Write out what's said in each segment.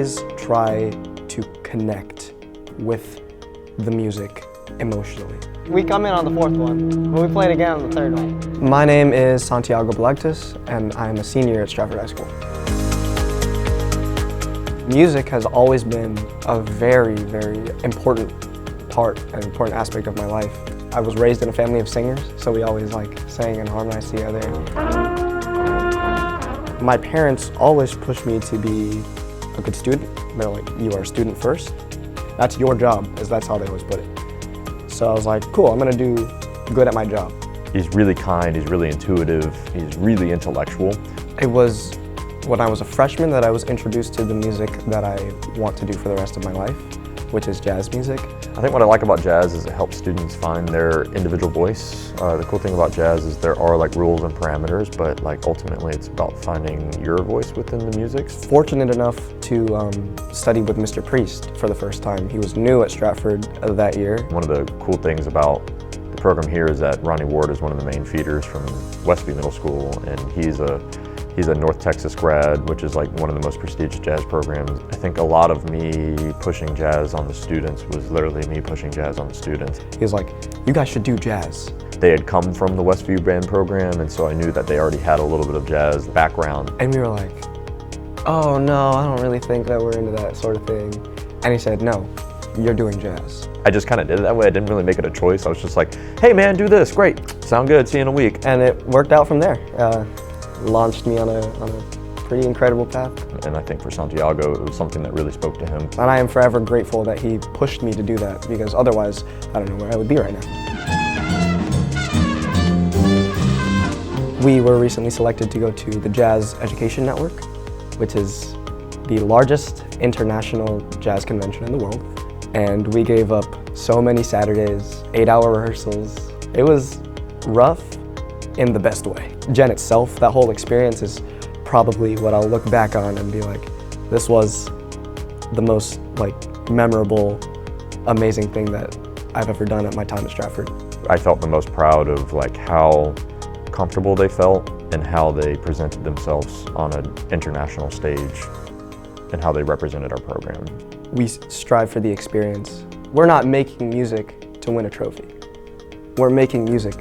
always try to connect with the music emotionally. We come in on the fourth one, but we played again on the third one. My name is Santiago Balagtas, and I'm a senior at Stratford High School. Music has always been a very, very important part, an important aspect of my life. I was raised in a family of singers, so we always sang and harmonized together. My parents always pushed me to be a good student. They're like, you are a student first. That's your job, that's how they always put it. So I was like, cool, I'm gonna do good at my job. He's really kind, he's really intuitive, he's really intellectual. It was when I was a freshman that I was introduced to the music that I want to do for the rest of my life, which is jazz music. I think what I like about jazz is it helps students find their individual voice. The cool thing about jazz is there are rules and parameters, but ultimately it's about finding your voice within the music. Fortunate enough to study with Mr. Priest for the first time. He was new at Stratford that year. One of the cool things about the program here is that Ronnie Ward is one of the main feeders from Westview Middle School, and he's a North Texas grad, which is one of the most prestigious jazz programs. I think a lot of me pushing jazz on the students was literally me pushing jazz on the students. He was like, you guys should do jazz. They had come from the Westview band program, and so I knew that they already had a little bit of jazz background. And we were like, oh no, I don't really think that we're into that sort of thing. And he said, no, you're doing jazz. I just kind of did it that way. I didn't really make it a choice. I was just like, hey man, do this, great, sound good, see you in a week. And it worked out from there. Launched me on a pretty incredible path. And I think for Santiago, it was something that really spoke to him. And I am forever grateful that he pushed me to do that, because otherwise, I don't know where I would be right now. We were recently selected to go to the Jazz Education Network, which is the largest international jazz convention in the world. And we gave up so many Saturdays, 8-hour rehearsals. It was rough in the best way. Gen itself, that whole experience is probably what I'll look back on and be like, this was the most memorable, amazing thing that I've ever done at my time at Stratford. I felt the most proud of how comfortable they felt and how they presented themselves on an international stage and how they represented our program. We strive for the experience. We're not making music to win a trophy. We're making music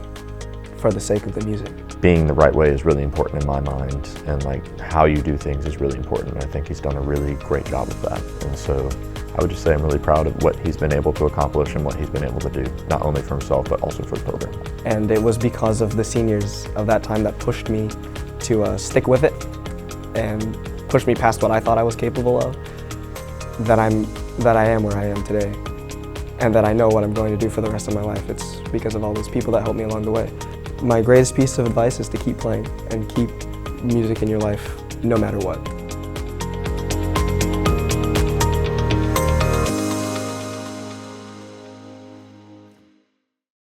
for the sake of the music. Being the right way is really important in my mind, and how you do things is really important. I think he's done a really great job of that. And so I would just say I'm really proud of what he's been able to accomplish and what he's been able to do, not only for himself, but also for the program. And it was because of the seniors of that time that pushed me to stick with it and pushed me past what I thought I was capable of, that I am where I am today, and that I know what I'm going to do for the rest of my life. It's because of all those people that helped me along the way. My greatest piece of advice is to keep playing and keep music in your life no matter what.